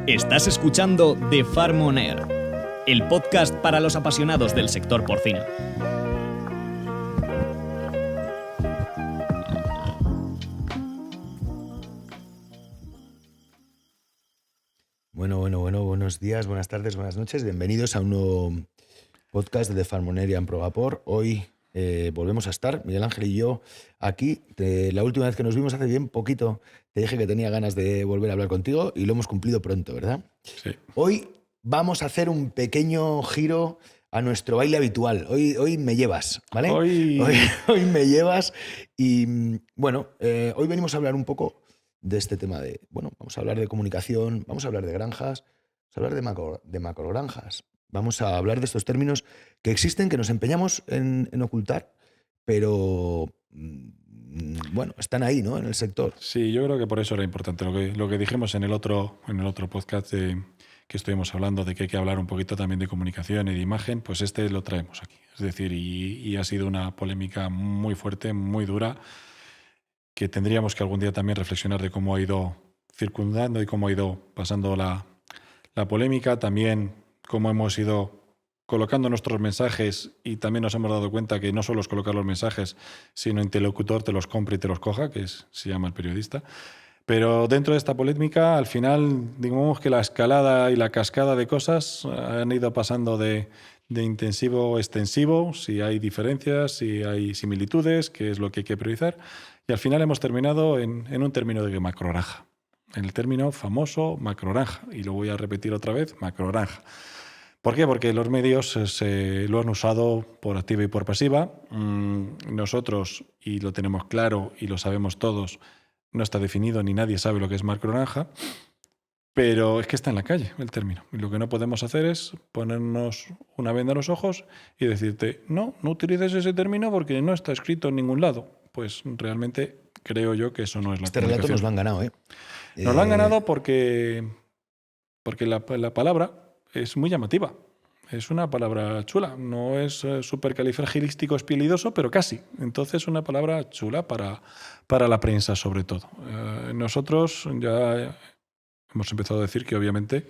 Estás escuchando The Farm On Air, el podcast para los apasionados del sector porcino. Buenos días, buenas tardes, buenas noches. Bienvenidos a un nuevo podcast de The Farm On Air y Amprogapor. Hoy volvemos a estar, Miguel Ángel y yo, aquí. La última vez que nos vimos hace bien poquito te dije que tenía ganas de volver a hablar contigo y lo hemos cumplido pronto, ¿verdad? Sí. Hoy vamos a hacer un pequeño giro a nuestro baile habitual. Hoy me llevas, ¿vale? Hoy me llevas y, bueno, hoy venimos a hablar un poco de este tema de, bueno, vamos a hablar de comunicación, vamos a hablar de granjas, vamos a hablar de macrogranjas, vamos a hablar de estos términos que existen, que nos empeñamos en ocultar, pero bueno, están ahí, ¿no?, en el sector. Sí, yo creo que por eso era importante lo que dijimos en el otro podcast que estuvimos hablando de que hay que hablar un poquito también de comunicación y de imagen, pues lo traemos aquí. Es decir, y ha sido una polémica muy fuerte, muy dura, que tendríamos que algún día también reflexionar de cómo ha ido circundando y cómo ha ido pasando la polémica, también cómo hemos ido colocando nuestros mensajes, y también nos hemos dado cuenta que no solo es colocar los mensajes, sino interlocutor te los compre y te los coja, se llama el periodista. Pero dentro de esta polémica, al final, digamos que la escalada y la cascada de cosas han ido pasando de intensivo a extensivo, si hay diferencias, si hay similitudes, qué es lo que hay que priorizar. Y al final hemos terminado en un término de macrogranja. En el término famoso macrogranja. Y lo voy a repetir otra vez, macrogranja. ¿Por qué? Porque los medios lo han usado por activa y por pasiva. Nosotros, y lo tenemos claro y lo sabemos todos, no está definido ni nadie sabe lo que es macrogranja, pero es que está en la calle el término. Y lo que no podemos hacer es ponernos una venda en los ojos y decirte, no utilices ese término porque no está escrito en ningún lado. Pues realmente creo yo que eso no es la Este relato nos lo han ganado, ¿eh? Nos lo han ganado porque la palabra es muy llamativa. Es una palabra chula. No es supercalifragilístico espialidoso, pero casi. Entonces es una palabra chula para la prensa, sobre todo. Nosotros ya hemos empezado a decir que obviamente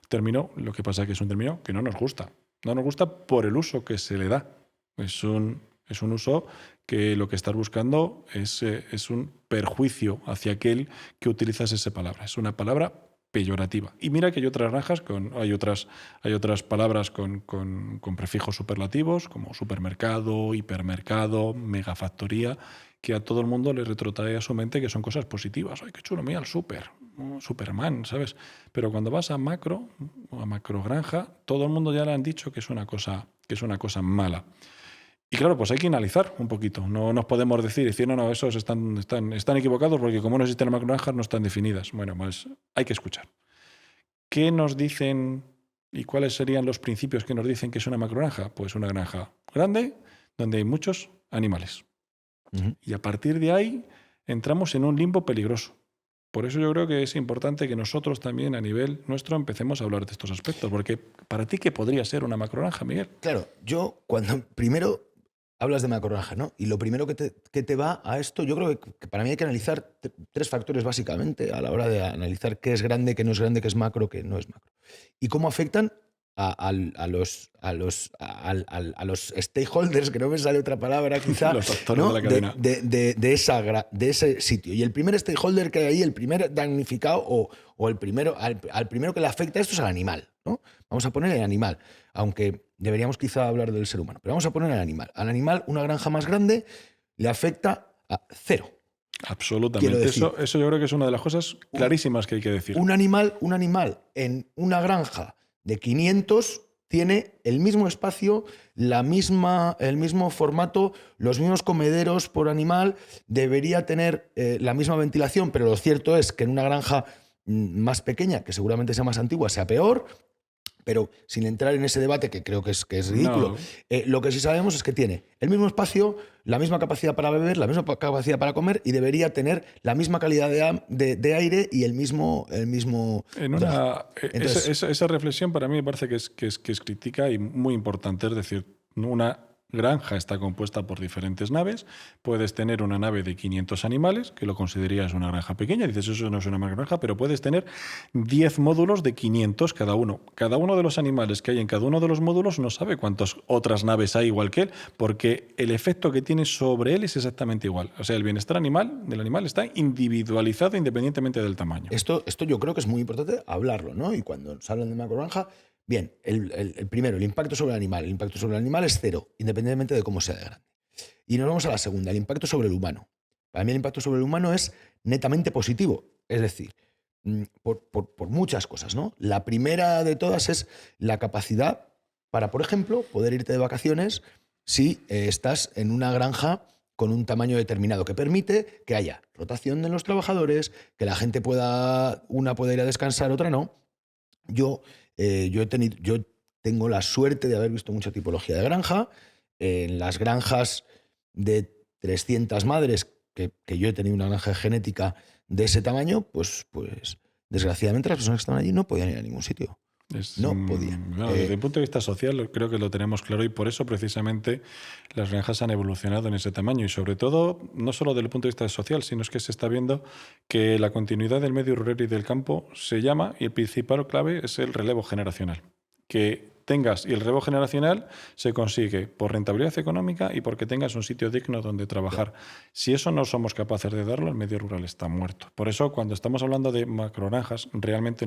término, lo que pasa es que es un término que no nos gusta. No nos gusta por el uso que se le da. Es un uso que lo que estás buscando es un perjuicio hacia aquel que utilizas esa palabra. Es una palabra peyorativa. Y mira que hay otras granjas, hay otras palabras con prefijos superlativos, como supermercado, hipermercado, megafactoría, que a todo el mundo le retrotrae a su mente que son cosas positivas. ¡Ay, qué chulo! Mira el Superman, ¿sabes? Pero cuando vas a macro o a macrogranja, todo el mundo ya le han dicho que es una cosa mala. Y claro, pues hay que analizar un poquito. No nos podemos decir, no, esos están equivocados porque como no existen las macrogranjas no están definidas. Bueno, pues hay que escuchar. ¿Qué nos dicen y cuáles serían los principios que nos dicen que es una macrogranja? Pues una granja grande donde hay muchos animales. Uh-huh. Y a partir de ahí entramos en un limbo peligroso. Por eso yo creo que es importante que nosotros también a nivel nuestro empecemos a hablar de estos aspectos. Porque para ti, ¿qué podría ser una macrogranja, Miguel? Claro, yo cuando primero hablas de macrogranja, ¿no? Y lo primero que te va a esto, yo creo que para mí hay que analizar tres factores básicamente a la hora de analizar qué es grande, qué no es grande, qué es macro, qué no es macro. Y cómo afectan a los stakeholders, que no me sale otra palabra quizá, los actores, ¿no?, de la cadena. de ese sitio. Y el primer stakeholder que hay ahí, el primer damnificado o el primero, al primero que le afecta esto es al animal, ¿no? Vamos a poner el animal, aunque deberíamos quizá hablar del ser humano, pero vamos a poner el animal. Al animal, una granja más grande le afecta a cero. Absolutamente. Eso yo creo que es una de las cosas clarísimas que hay que decir. Un animal en una granja de 500 tiene el mismo espacio, el mismo formato, los mismos comederos por animal, debería tener la misma ventilación, pero lo cierto es que en una granja más pequeña, que seguramente sea más antigua, sea peor. Pero sin entrar en ese debate, que creo que es ridículo, no. Lo que sí sabemos es que tiene el mismo espacio, la misma capacidad para beber, la misma capacidad para comer y debería tener la misma calidad de aire y el mismo Entonces, esa reflexión para mí me parece que es crítica y muy importante. Es decir, una granja está compuesta por diferentes naves. Puedes tener una nave de 500 animales, que lo considerarías una granja pequeña, dices eso no es una granja, pero puedes tener 10 módulos de 500 cada uno. Cada uno de los animales que hay en cada uno de los módulos no sabe cuántas otras naves hay igual que él, porque el efecto que tiene sobre él es exactamente igual. O sea, el bienestar del animal está individualizado independientemente del tamaño. Esto yo creo que es muy importante hablarlo, ¿no? Y cuando se hablan de macrogranja, bien, el primero, el impacto sobre el animal. El impacto sobre el animal es cero, independientemente de cómo sea de grande. Y nos vamos a la segunda, el impacto sobre el humano. Para mí el impacto sobre el humano es netamente positivo. Es decir, por muchas cosas, ¿no? La primera de todas es la capacidad para, por ejemplo, poder irte de vacaciones si estás en una granja con un tamaño determinado que permite que haya rotación de los trabajadores, que la gente una pueda ir a descansar, otra no. Yo tengo la suerte de haber visto mucha tipología de granja. En las granjas de 300 madres, que yo he tenido una granja genética de ese tamaño, pues desgraciadamente las personas que estaban allí no podían ir a ningún sitio. No podían. Claro, desde el punto de vista social creo que lo tenemos claro y por eso precisamente las granjas han evolucionado en ese tamaño y sobre todo no solo desde el punto de vista social, sino es que se está viendo que la continuidad del medio rural y del campo se llama y el principal clave es el relevo generacional. Que tengas, y el relevo generacional se consigue por rentabilidad económica y porque tengas un sitio digno donde trabajar. Si eso no somos capaces de darlo, el medio rural está muerto. Por eso, cuando estamos hablando de macrogranjas, realmente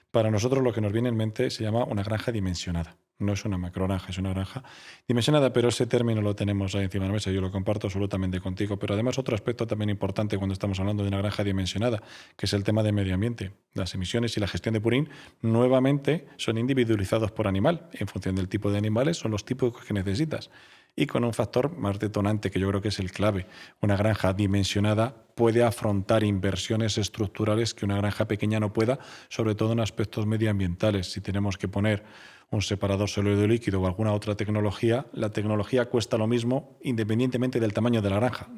para nosotros lo que nos viene en mente se llama una granja dimensionada. No es una macrogranja, es una granja dimensionada, pero ese término lo tenemos ahí encima de la mesa, yo lo comparto absolutamente contigo. Pero además otro aspecto también importante cuando estamos hablando de una granja dimensionada, que es el tema de medio ambiente. Las emisiones y la gestión de purín nuevamente son individualizados por animal. En función del tipo de animales son los tipos que necesitas. Y con un factor más detonante, que yo creo que es el clave. Una granja dimensionada puede afrontar inversiones estructurales que una granja pequeña no pueda, sobre todo en aspectos medioambientales. Si tenemos que poner un separador sólido líquido o alguna otra tecnología, la tecnología cuesta lo mismo independientemente del tamaño de la granja.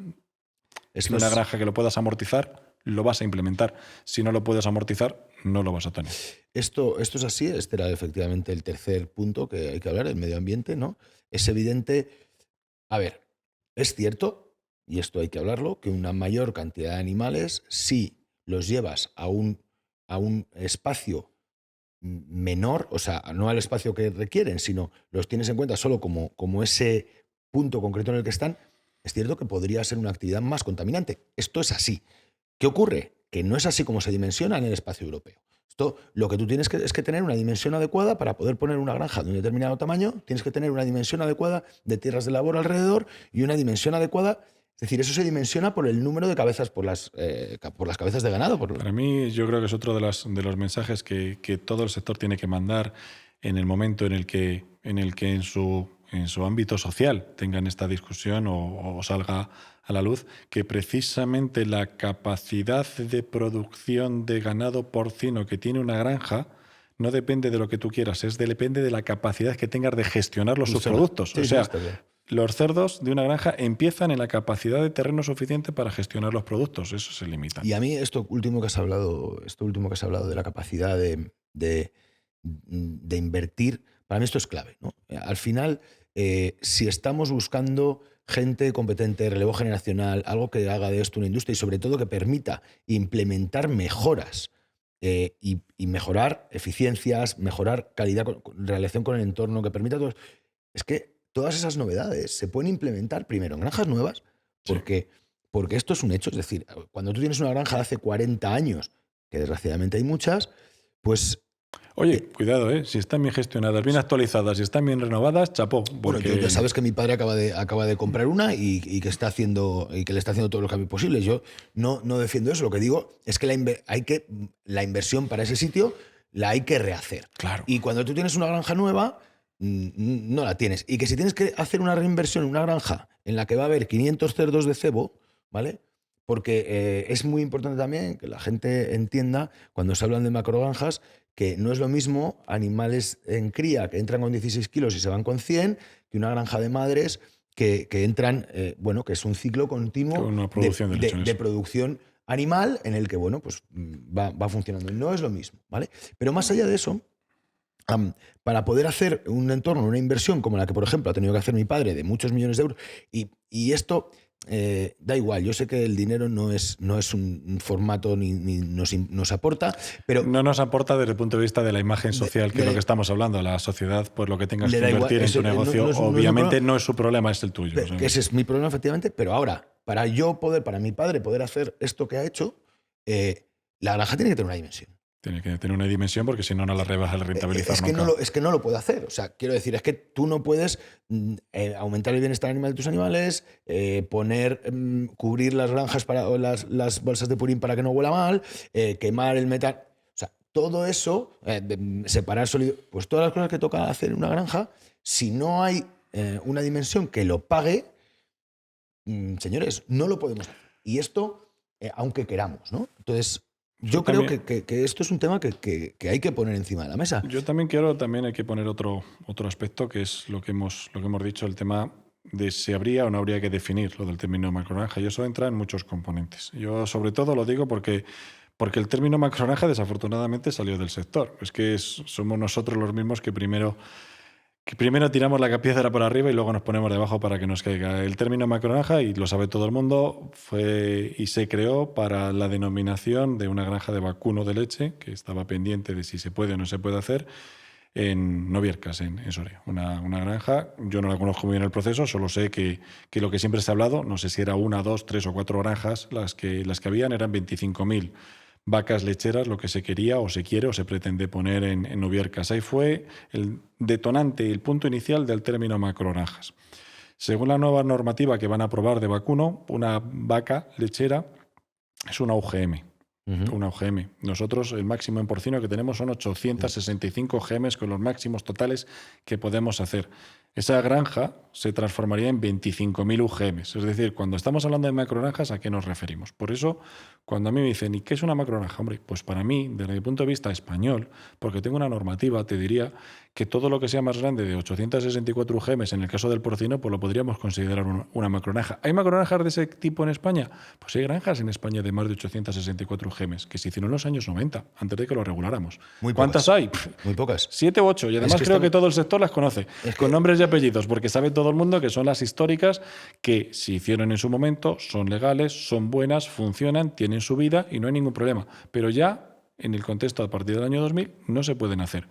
Si una granja que lo puedas amortizar, lo vas a implementar. Si no lo puedes amortizar, no lo vas a tener. Esto es así. Este era efectivamente el tercer punto que hay que hablar, el medio ambiente, ¿no? Es evidente. A ver, es cierto, y esto hay que hablarlo, que una mayor cantidad de animales, si los llevas a un espacio menor, o sea, no al espacio que requieren, sino los tienes en cuenta solo como ese punto concreto en el que están, es cierto que podría ser una actividad más contaminante. Esto es así. ¿Qué ocurre? Que no es así como se dimensiona en el espacio europeo. Lo que tú tienes es que tener una dimensión adecuada para poder poner una granja de un determinado tamaño, tienes que tener una dimensión adecuada de tierras de labor alrededor y una dimensión adecuada, es decir, eso se dimensiona por el número de cabezas, por las cabezas de ganado. Para mí yo creo que es otro de los mensajes que todo el sector tiene que mandar en el momento en el que en su ámbito social tengan esta discusión o salga a la luz, que precisamente la capacidad de producción de ganado porcino que tiene una granja no depende de lo que tú quieras, depende de la capacidad que tengas de gestionar los subproductos. Sí, o sea, sí, los cerdos de una granja empiezan en la capacidad de terreno suficiente para gestionar los productos. Eso se limita. Y a mí esto último que has hablado de la capacidad de invertir, para mí esto es clave, ¿no? Al final, si estamos buscando gente competente, relevo generacional, algo que haga de esto una industria y sobre todo que permita implementar mejoras y mejorar eficiencias, mejorar calidad, relación con el entorno, que permita todo. Es que todas esas novedades se pueden implementar primero en granjas nuevas, porque esto es un hecho. Es decir, cuando tú tienes una granja de hace 40 años, que desgraciadamente hay muchas, pues... Oye, cuidado, si están bien gestionadas, bien actualizadas y están bien renovadas, chapó. Porque... Bueno, tú sabes que mi padre acaba de comprar una y que le está haciendo todos los cambios posibles. Yo no defiendo eso. Lo que digo es que la inversión para ese sitio la hay que rehacer. Claro. Y cuando tú tienes una granja nueva, no la tienes. Y que si tienes que hacer una reinversión en una granja en la que va a haber 500 cerdos de cebo, ¿vale? Porque es muy importante también que la gente entienda, cuando se hablan de macrogranjas, que no es lo mismo animales en cría que entran con 16 kilos y se van con 100, que una granja de madres que entran, que es un ciclo continuo de producción animal en el que, pues va funcionando. No es lo mismo, ¿vale? Pero más allá de eso, para poder hacer un entorno, una inversión como la que, por ejemplo, ha tenido que hacer mi padre de muchos millones de euros, y esto da igual, yo sé que el dinero no es un formato ni nos aporta, pero... No nos aporta desde el punto de vista de la imagen social, que es lo que estamos hablando. La sociedad, pues lo que tengas que invertir en tu negocio, obviamente no es su problema, es el tuyo. Pero, que ese es mi problema, efectivamente, pero ahora, para mi padre poder hacer esto que ha hecho, la granja tiene que tener una dimensión. Tiene que tener una dimensión porque si no, no la rebaja el rentabilizar es que no lo puede hacer. O sea, quiero decir, es que tú no puedes aumentar el bienestar animal de tus animales, cubrir las granjas o las bolsas de purín para que no huela mal, quemar el metal. O sea, todo eso, separar sólido, pues todas las cosas que toca hacer en una granja, si no hay una dimensión que lo pague, señores, no lo podemos hacer. Y esto, aunque queramos, ¿no? Entonces... Yo creo que esto es un tema que hay que poner encima de la mesa. Yo también hay que poner otro aspecto, que es lo que hemos dicho, el tema de si habría o no habría que definir lo del término macrogranja. Y eso entra en muchos componentes. Yo sobre todo lo digo porque el término macrogranja desafortunadamente salió del sector. Es que somos nosotros los mismos que primero tiramos la piedra por arriba y luego nos ponemos debajo para que nos caiga. El término macrogranja, y lo sabe todo el mundo, fue y se creó para la denominación de una granja de vacuno de leche que estaba pendiente de si se puede o no se puede hacer en Noviercas, en Soria. Una granja, yo no la conozco muy bien el proceso, solo sé que lo que siempre se ha hablado, no sé si era 1, 2, 3 o 4 granjas, las que habían eran 25.000 vacas lecheras, lo que se quería o se quiere o se pretende poner en Noviercas. Ahí fue el detonante y el punto inicial del término macrogranjas. Según la nueva normativa que van a aprobar de vacuno, una vaca lechera es una UGM. Una UGM. Nosotros el máximo en porcino que tenemos son 865 UGMs con los máximos totales que podemos hacer. Esa granja se transformaría en 25.000 UGMs. Es decir, cuando estamos hablando de macrogranjas, ¿a qué nos referimos? Por eso, cuando a mí me dicen, ¿y qué es una macrogranja? Hombre, pues para mí, desde mi punto de vista español, porque tengo una normativa, te diría que todo lo que sea más grande de 864 UGMs, en el caso del porcino, pues lo podríamos considerar una macrogranja. ¿Hay macrogranjas de ese tipo en España? Pues hay granjas en España de más de 864 UGMs, que se hicieron en los años 90, antes de que lo reguláramos. ¿Cuántas hay? Muy pocas. 7 u 8, y además creo que todo el sector las conoce, con nombres y apellidos, porque sabe todo el mundo que son las históricas, que se hicieron en su momento, son legales, son buenas, funcionan, tienen su vida y no hay ningún problema. Pero ya, en el contexto a partir del año 2000, no se pueden hacer.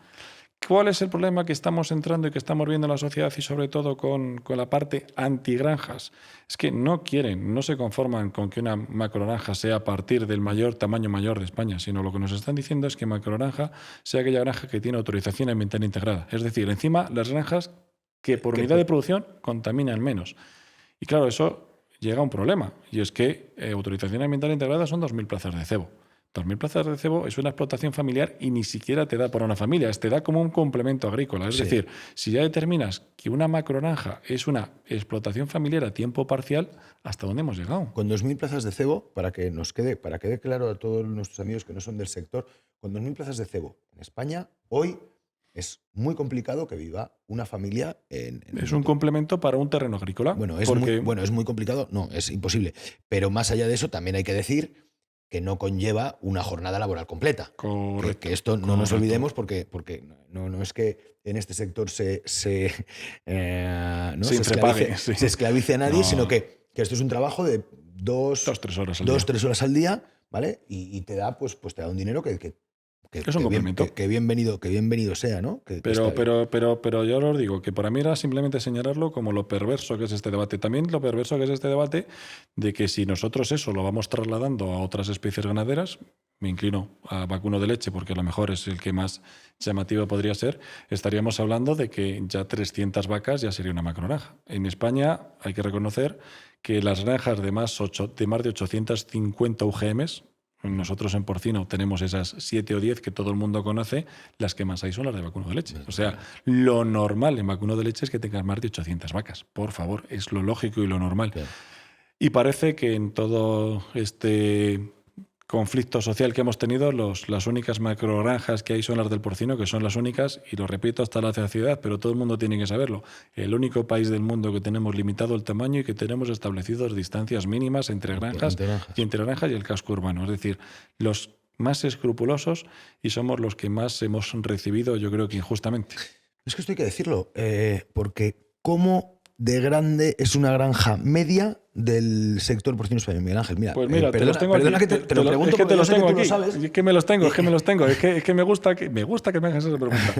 ¿Cuál es el problema que estamos entrando y que estamos viendo en la sociedad y sobre todo con la parte antigranjas? Es que no quieren, no se conforman con que una macrogranja sea a partir del tamaño mayor de España, sino lo que nos están diciendo es que macrogranja sea aquella granja que tiene autorización ambiental integrada. Es decir, encima las granjas que por unidad de producción contaminan menos. Y claro, eso llega a un problema, y es que autorización ambiental integrada son 2.000 plazas de cebo. 2.000 plazas de cebo es una explotación familiar y ni siquiera te da para una familia, te da como un complemento agrícola. Es decir, si ya determinas que una macrogranja es una explotación familiar a tiempo parcial, ¿hasta dónde hemos llegado? Con 2.000 plazas de cebo, para que quede claro a todos nuestros amigos que no son del sector, con 2.000 plazas de cebo en España, hoy es muy complicado que viva una familia en ¿Es un complemento para un terreno agrícola? Bueno, es muy complicado, no, es imposible. Pero más allá de eso, también hay que decir que no conlleva una jornada laboral completa. Correcto. Que esto no nos olvidemos porque no es que en este sector se esclavice a nadie, sino que esto es un trabajo de 2-3 horas al día, ¿vale? Y te da te da un dinero que es un complemento. Que bienvenido sea, ¿no? Pero yo os digo que para mí era simplemente señalarlo como lo perverso que es este debate. También lo perverso que es este debate de que si nosotros eso lo vamos trasladando a otras especies ganaderas, me inclino a vacuno de leche porque a lo mejor es el que más llamativo podría ser, estaríamos hablando de que ya 300 vacas ya sería una macrogranja. En España hay que reconocer que las granjas de más de 850 UGMs, nosotros en porcino tenemos esas 7 o 10 que todo el mundo conoce, las que más hay son las de vacuno de leche. O sea, lo normal en vacuno de leche es que tengas más de 800 vacas. Por favor, es lo lógico y lo normal. Claro. Y parece que en todo este conflicto social que hemos tenido, las únicas macrogranjas que hay son las del porcino, que son las únicas, y lo repito hasta la saciedad, pero todo el mundo tiene que saberlo. El único país del mundo que tenemos limitado el tamaño y que tenemos establecidos distancias mínimas entre granjas y el casco urbano. Es decir, los más escrupulosos y somos los que más hemos recibido, yo creo que injustamente. Es que esto hay que decirlo, porque ¿cómo de grande es una granja media del sector porcino español? Miguel Ángel, mira, Pues mira, te los tengo perdona aquí. que te lo pregunto, es que porque te los yo sé que tengo tú lo aquí. sabes. Es que me los tengo. Es que me gusta que me hagas esa pregunta.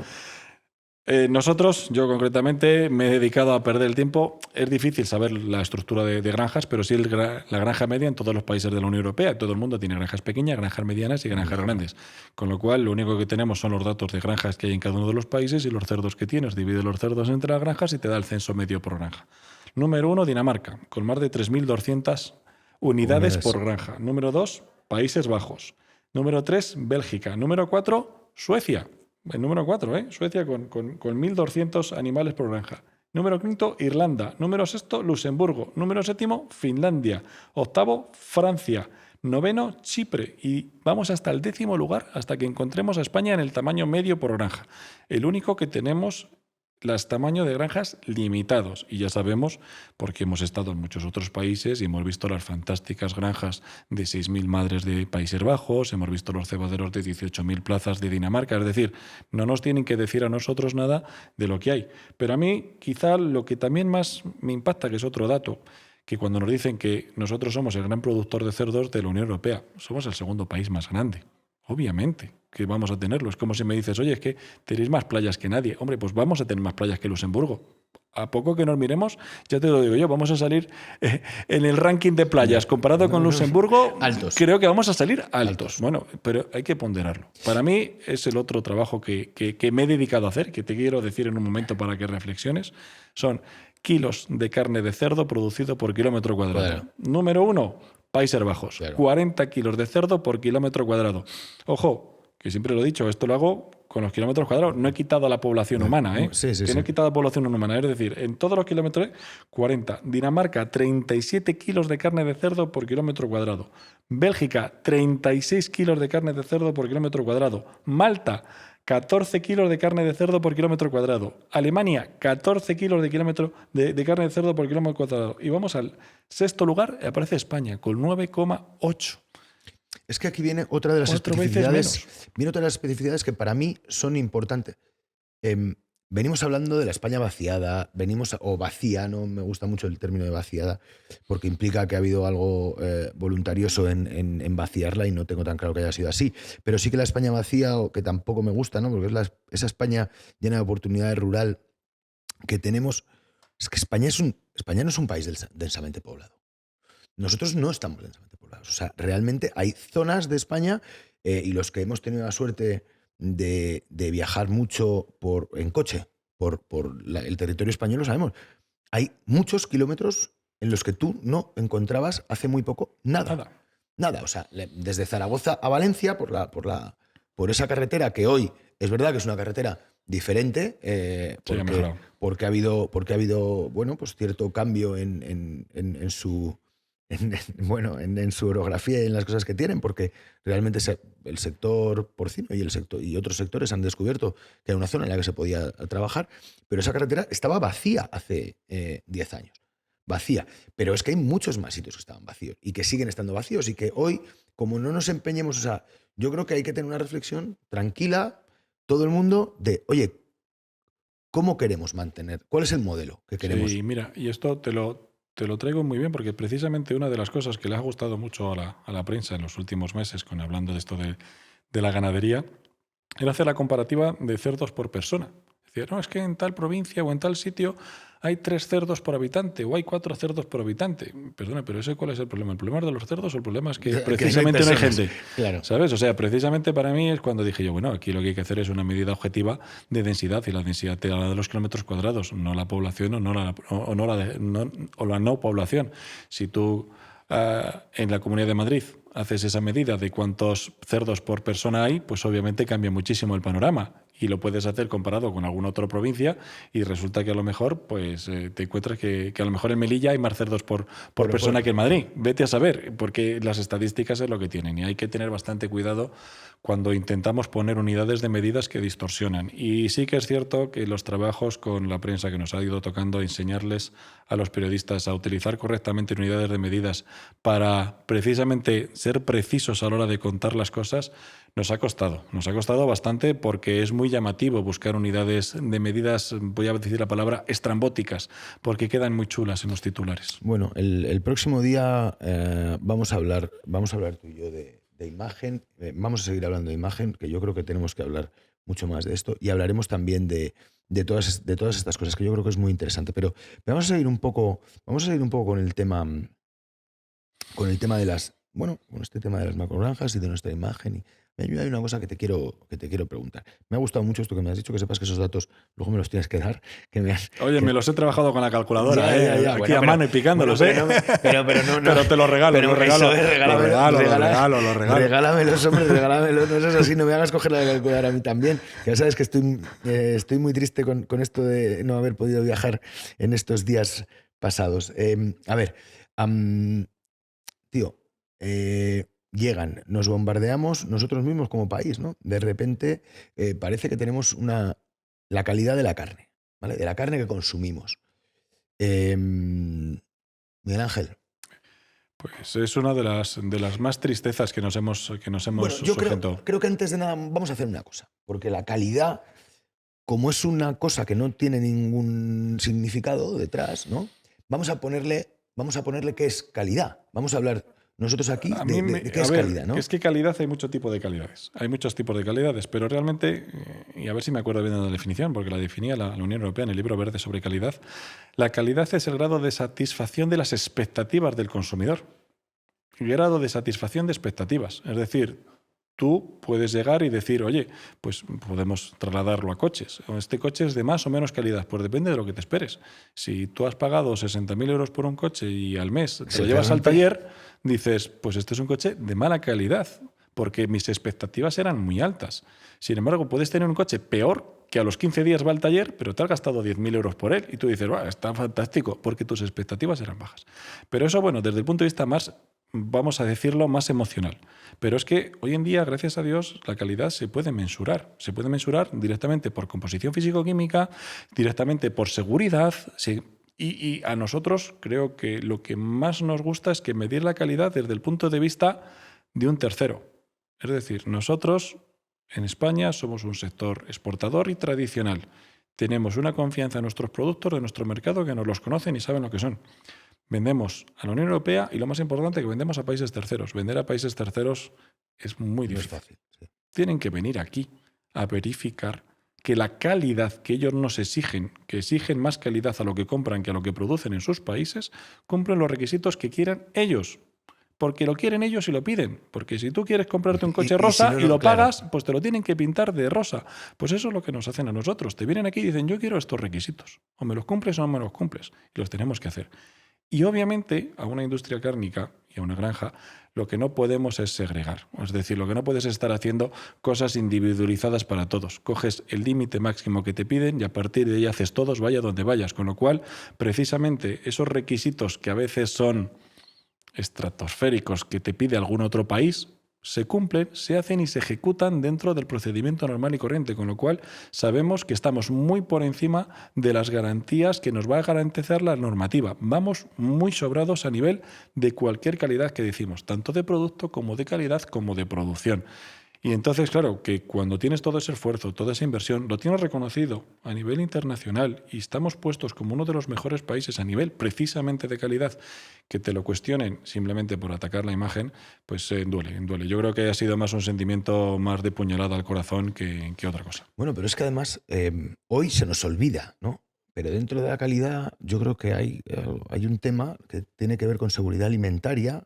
Nosotros, yo concretamente, me he dedicado a perder el tiempo. Es difícil saber la estructura de granjas, pero sí la granja media en todos los países de la Unión Europea. Todo el mundo tiene granjas pequeñas, granjas medianas y granjas grandes. Con lo cual, lo único que tenemos son los datos de granjas que hay en cada uno de los países y los cerdos que tienes. Divide los cerdos entre las granjas y te da el censo medio por granja. Número 1, Dinamarca, con más de 3.200 unidades por granja. Número 2, Países Bajos. Número 3, Bélgica. Número 4, Suecia. El número 4, Suecia con 1.200 animales por granja. Número 5, Irlanda. Número 6, Luxemburgo. Número 7, Finlandia. 8, Francia. 9, Chipre. Y vamos hasta el 10º lugar, hasta que encontremos a España en el tamaño medio por granja. El único que tenemos los tamaños de granjas limitados. Y ya sabemos, porque hemos estado en muchos otros países y hemos visto las fantásticas granjas de 6.000 madres de Países Bajos, hemos visto los cebaderos de 18.000 plazas de Dinamarca. Es decir, no nos tienen que decir a nosotros nada de lo que hay. Pero a mí, quizá lo que también más me impacta, que es otro dato, que cuando nos dicen que nosotros somos el gran productor de cerdos de la Unión Europea, somos el segundo país más grande. Obviamente que vamos a tenerlo. Es como si me dices, oye, es que tenéis más playas que nadie. Hombre, pues vamos a tener más playas que Luxemburgo. A poco que nos miremos, ya te lo digo yo, vamos a salir en el ranking de playas comparado con Luxemburgo. Altos. Creo que vamos a salir altos. Bueno, pero hay que ponderarlo. Para mí es el otro trabajo que me he dedicado a hacer, que te quiero decir en un momento para que reflexiones. Son kilos de carne de cerdo producido por kilómetro cuadrado. Claro. Número 1, Países Bajos. Claro. 40 kilos de cerdo por kilómetro cuadrado. Ojo, que siempre lo he dicho, esto lo hago con los kilómetros cuadrados. No he quitado a la población humana, ¿eh? Sí, No he quitado a la población humana. Es decir, en todos los kilómetros, 40. Dinamarca, 37 kilos de carne de cerdo por kilómetro cuadrado. Bélgica, 36 kilos de carne de cerdo por kilómetro cuadrado. Malta, 14 kilos de carne de cerdo por kilómetro cuadrado. Alemania, 14 kilos de carne de cerdo por kilómetro cuadrado. Y vamos al 6º lugar, aparece España, con 9,8. Es que aquí viene otra de las 4 veces especificidades. menos. Viene otra de las especificidades que para mí son importantes. Venimos hablando de la España vaciada, o vacía, no me gusta mucho el término de vaciada, porque implica que ha habido algo voluntarioso en vaciarla y no tengo tan claro que haya sido así. Pero sí que la España vacía, o que tampoco me gusta, ¿no? Porque es esa España llena de oportunidades rural que tenemos. Es que España no es un país densamente poblado. Nosotros no estamos densamente poblados. O sea, realmente hay zonas de España, y los que hemos tenido la suerte de viajar mucho en coche por el territorio español, lo sabemos. Hay muchos kilómetros en los que tú no encontrabas hace muy poco nada. O sea, desde Zaragoza a Valencia, por esa carretera que hoy es verdad que es una carretera diferente, porque ha habido bueno, pues cierto cambio en su orografía y en las cosas que tienen, porque realmente el sector porcino y otros sectores han descubierto que era una zona en la que se podía trabajar, pero esa carretera estaba vacía hace 10 años. Vacía. Pero es que hay muchos más sitios que estaban vacíos y que siguen estando vacíos y que hoy, como no nos empeñemos, o sea, yo creo que hay que tener una reflexión tranquila, todo el mundo, de, oye, ¿cómo queremos mantener? ¿Cuál es el modelo que queremos? Sí, mira, y esto te lo traigo muy bien porque precisamente una de las cosas que le ha gustado mucho a la prensa en los últimos meses, hablando de esto de la ganadería, era hacer la comparativa de cerdos por persona. Decía, no, es que en tal provincia o en tal sitio hay 3 cerdos por habitante o hay 4 cerdos por habitante. Perdona, pero ¿ese cuál es el problema? ¿El problema es de los cerdos o el problema es que precisamente no hay gente? Claro. ¿Sabes? O sea, precisamente para mí es cuando dije yo, bueno, aquí lo que hay que hacer es una medida objetiva de densidad, y la densidad te habla de los kilómetros cuadrados, no la población o la no población. Si tú en la Comunidad de Madrid haces esa medida de cuántos cerdos por persona hay, pues obviamente cambia muchísimo el panorama. y lo puedes hacer comparado con alguna otra provincia y resulta que a lo mejor pues te encuentras que a lo mejor en Melilla hay más cerdos por persona que en Madrid. Vete a saber, porque las estadísticas es lo que tienen y hay que tener bastante cuidado cuando intentamos poner unidades de medidas que distorsionan. Y sí que es cierto que los trabajos con la prensa que nos ha ido tocando enseñarles a los periodistas a utilizar correctamente unidades de medidas para precisamente ser precisos a la hora de contar las cosas, nos ha costado bastante porque es muy llamativo buscar unidades de medidas, voy a decir la palabra, estrambóticas, porque quedan muy chulas en los titulares. Bueno, el próximo día vamos a hablar tú y yo de imagen, vamos a seguir hablando de imagen, que yo creo que tenemos que hablar mucho más de esto, y hablaremos también de todas estas cosas, que yo creo que es muy interesante. Pero vamos a seguir un poco con el tema de las, bueno, con este tema de las macrogranjas y de nuestra imagen. Y hay una cosa que te quiero preguntar. Me ha gustado mucho esto que me has dicho, que sepas que esos datos luego me los tienes que dar. Oye, me los he trabajado con la calculadora, ya. aquí Bueno, a mano y picándolos, pero te lo regalo, pero lo regalo. Regálamelos, hombre, regálamelos. No seas así, no me hagas coger la calculadora a mí también. Ya sabes que estoy muy triste con esto de no haber podido viajar en estos días pasados. A ver, tío, llegan, nos bombardeamos nosotros mismos como país, ¿no? De repente parece que tenemos la calidad de la carne, ¿vale? De la carne que consumimos. Miguel Ángel. Pues es una de las más tristezas que nos hemos Bueno, yo sujeto. creo que antes de nada vamos a hacer una cosa, porque la calidad, como es una cosa que no tiene ningún significado detrás, ¿no? Vamos a ponerle qué es calidad. Vamos a hablar nosotros aquí de qué es calidad, ¿no? Es que calidad hay mucho tipo de calidades. Hay muchos tipos de calidades, pero realmente, y a ver si me acuerdo bien de la definición, porque la definía la Unión Europea en el libro verde sobre calidad, la calidad es el grado de satisfacción de las expectativas del consumidor. Grado de satisfacción de expectativas. Es decir, tú puedes llegar y decir, oye, pues podemos trasladarlo a coches. Este coche es de más o menos calidad. Pues depende de lo que te esperes. Si tú has pagado 60.000 euros por un coche y al mes te lo llevas al taller, dices, pues este es un coche de mala calidad, porque mis expectativas eran muy altas. Sin embargo, puedes tener un coche peor que a los 15 días va al taller, pero te has gastado 10.000 euros por él y tú dices, está fantástico, porque tus expectativas eran bajas. Pero eso, bueno, desde el punto de vista más, vamos a decirlo, más emocional. Pero es que hoy en día, gracias a Dios, la calidad se puede mensurar. Se puede mensurar directamente por composición físico-química, directamente por seguridad. Y a nosotros creo que lo que más nos gusta es que medir la calidad desde el punto de vista de un tercero. Es decir, nosotros en España somos un sector exportador y tradicional. Tenemos una confianza en nuestros productos de nuestro mercado que nos los conocen y saben lo que son. Vendemos a la Unión Europea y lo más importante, que vendemos a países terceros. Vender a países terceros es muy difícil. No es fácil, sí. Tienen que venir aquí a verificar que la calidad que ellos nos exigen, que exigen más calidad a lo que compran que a lo que producen en sus países, cumplen los requisitos que quieran ellos. Porque lo quieren ellos y lo piden. Porque si tú quieres comprarte un coche rosa y lo pagas, pues te lo tienen que pintar de rosa. Pues eso es lo que nos hacen a nosotros. Te vienen aquí y dicen, yo quiero estos requisitos. O me los cumples o no me los cumples. Y los tenemos que hacer. Y obviamente a una industria cárnica y a una granja lo que no podemos es segregar. Es decir, lo que no puedes es estar haciendo cosas individualizadas para todos. Coges el límite máximo que te piden y a partir de ahí haces todos, vaya donde vayas. Con lo cual, precisamente esos requisitos que a veces son estratosféricos que te pide algún otro país, se cumplen, se hacen y se ejecutan dentro del procedimiento normal y corriente, con lo cual sabemos que estamos muy por encima de las garantías que nos va a garantizar la normativa. Vamos muy sobrados a nivel de cualquier calidad que decimos, tanto de producto como de calidad como de producción. Y entonces, claro, que cuando tienes todo ese esfuerzo, toda esa inversión, lo tienes reconocido a nivel internacional y estamos puestos como uno de los mejores países a nivel precisamente de calidad, que te lo cuestionen simplemente por atacar la imagen, pues duele. Yo creo que ha sido más un sentimiento más de puñalada al corazón que otra cosa. Bueno, pero es que además hoy se nos olvida, ¿no? Pero dentro de la calidad yo creo que hay un tema que tiene que ver con seguridad alimentaria,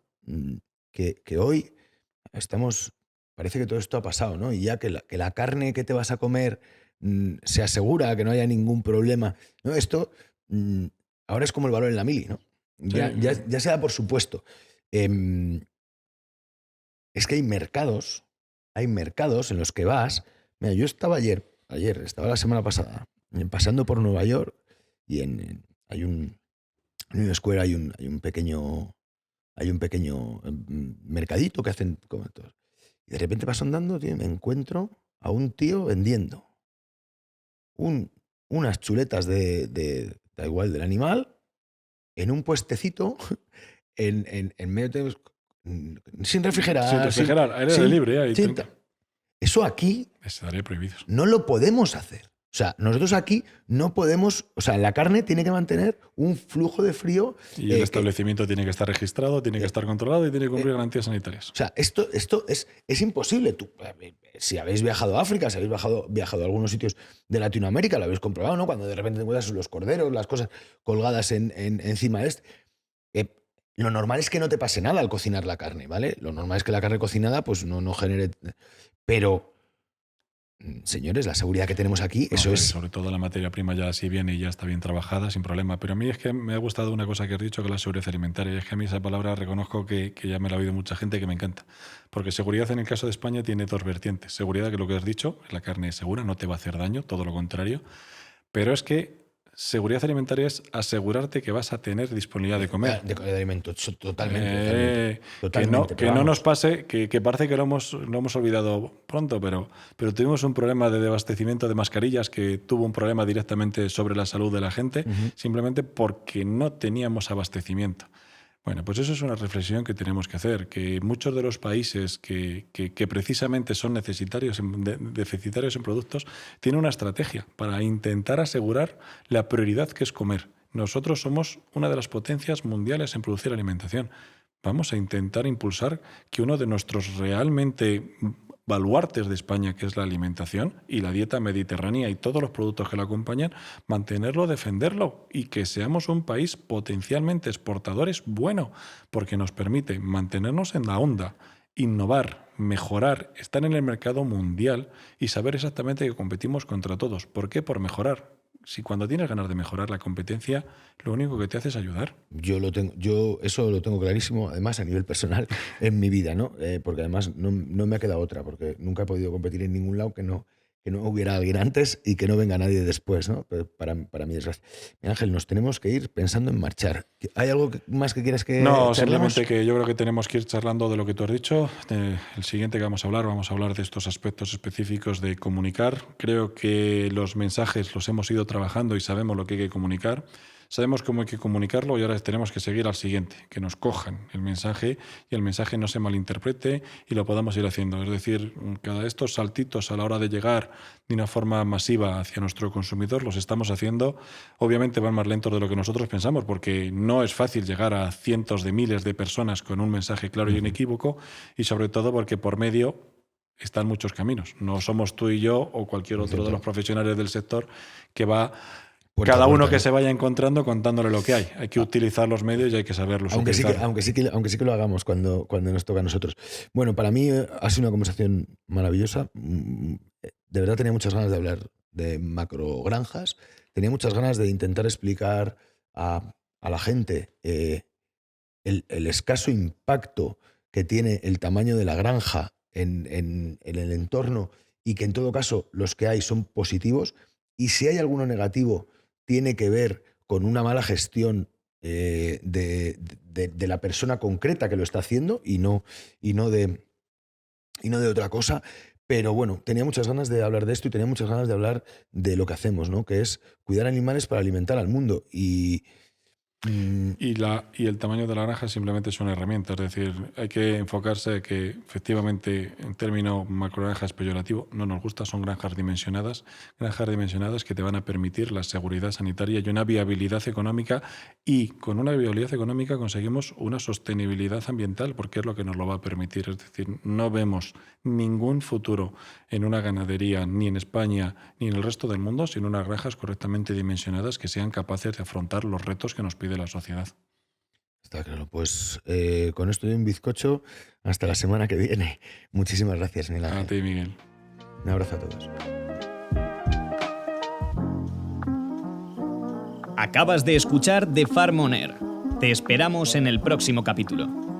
que hoy estamos... Parece que todo esto ha pasado, ¿no? Y ya que la carne que te vas a comer se asegura que no haya ningún problema. No, esto ahora es como el valor en la mili, ¿no? Ya se da por supuesto. Es que hay mercados en los que vas. Mira, yo estaba ayer ayer, estaba la semana pasada, pasando por Nueva York y en Union Square hay un pequeño mercadito que hacen como todos. Y de repente paso andando, tío, y me encuentro a un tío vendiendo unas chuletas da igual, del animal, en un puestecito en medio de... Sin refrigerar. Sin refrigerar, aire libre. Ahí eso aquí estaría prohibido. no lo podemos hacer. O sea, nosotros aquí no podemos... O sea, la carne tiene que mantener un flujo de frío... Y el establecimiento tiene que estar registrado, tiene que estar controlado y tiene que cumplir garantías sanitarias. O sea, esto es imposible. Tú, si habéis viajado a África, si habéis viajado a algunos sitios de Latinoamérica, lo habéis comprobado, ¿no? Cuando de repente te encuentras los corderos, las cosas colgadas encima de lo normal es que no te pase nada al cocinar la carne, ¿vale? Lo normal es que la carne cocinada pues no genere... Pero... Señores, la seguridad que tenemos aquí, eso es... Sobre todo la materia prima ya así viene y ya está bien trabajada, sin problema. Pero a mí es que me ha gustado una cosa que has dicho, que es la seguridad alimentaria. Y es que a mí esa palabra reconozco que ya me la ha oído mucha gente, que me encanta. Porque seguridad en el caso de España tiene dos vertientes. Seguridad, que lo que has dicho, la carne es segura, no te va a hacer daño, todo lo contrario. Pero es que seguridad alimentaria es asegurarte que vas a tener disponibilidad de comer. De alimentos, totalmente. Que no nos pase, que parece que lo hemos olvidado pronto, pero tuvimos un problema de desabastecimiento de mascarillas que tuvo un problema directamente sobre la salud de la gente, simplemente porque no teníamos abastecimiento. Bueno, pues eso es una reflexión que tenemos que hacer, que muchos de los países que precisamente son deficitarios en productos tienen una estrategia para intentar asegurar la prioridad que es comer. Nosotros somos una de las potencias mundiales en producir alimentación. Vamos a intentar impulsar que uno de nuestros realmente baluartes de España, que es la alimentación y la dieta mediterránea y todos los productos que la acompañan, mantenerlo, defenderlo y que seamos un país potencialmente exportador es bueno, porque nos permite mantenernos en la onda, innovar, mejorar, estar en el mercado mundial y saber exactamente que competimos contra todos. ¿Por qué? Por mejorar. Si cuando tienes ganas de mejorar la competencia, lo único que te hace es ayudar. Yo eso lo tengo clarísimo, además a nivel personal en mi vida, ¿no? Porque además no me ha quedado otra, porque nunca he podido competir en ningún lado que no hubiera alguien antes y que no venga nadie después, ¿no? Para mi desgracia. Ángel, nos tenemos que ir pensando en marchar. ¿Hay algo más que quieras que No, charlemos? simplemente que yo creo que tenemos que ir charlando de lo que tú has dicho. El siguiente que vamos a hablar de estos aspectos específicos de comunicar. Creo que los mensajes los hemos ido trabajando y sabemos lo que hay que comunicar. Sabemos cómo hay que comunicarlo y ahora tenemos que seguir al siguiente, que nos cojan el mensaje y el mensaje no se malinterprete y lo podamos ir haciendo. Es decir, cada estos saltitos a la hora de llegar de una forma masiva hacia nuestro consumidor los estamos haciendo. Obviamente van más lentos de lo que nosotros pensamos, porque no es fácil llegar a cientos de miles de personas con un mensaje claro y inequívoco, y sobre todo porque por medio están muchos caminos. No somos tú y yo o cualquier otro de los profesionales del sector que va... Cada uno que se vaya encontrando contándole lo que hay. Hay que utilizar los medios y hay que saberlos utilizar. Aunque sí que lo hagamos cuando nos toca a nosotros. Bueno, para mí ha sido una conversación maravillosa. De verdad tenía muchas ganas de hablar de macrogranjas. Tenía muchas ganas de intentar explicar a la gente el escaso impacto que tiene el tamaño de la granja en el entorno, y que en todo caso los que hay son positivos, y si hay alguno negativo tiene que ver con una mala gestión de la persona concreta que lo está haciendo y no de otra cosa. Pero bueno, tenía muchas ganas de hablar de esto y tenía muchas ganas de hablar de lo que hacemos, ¿no? Que es cuidar animales para alimentar al mundo. Y el tamaño de la granja simplemente es una herramienta. Es decir, hay que enfocarse que efectivamente el término macrogranja es peyorativo, no nos gusta, son granjas dimensionadas que te van a permitir la seguridad sanitaria y una viabilidad económica, y con una viabilidad económica conseguimos una sostenibilidad ambiental, porque es lo que nos lo va a permitir. Es decir, no vemos ningún futuro en una ganadería, ni en España ni en el resto del mundo, sin unas granjas correctamente dimensionadas que sean capaces de afrontar los retos que nos pide la sociedad. Está claro. Pues con esto y un bizcocho, hasta la semana que viene. Muchísimas gracias, Miguel Ángel. A ti, Miguel. Un abrazo a todos. Acabas de escuchar The Farm On Air. Te esperamos en el próximo capítulo.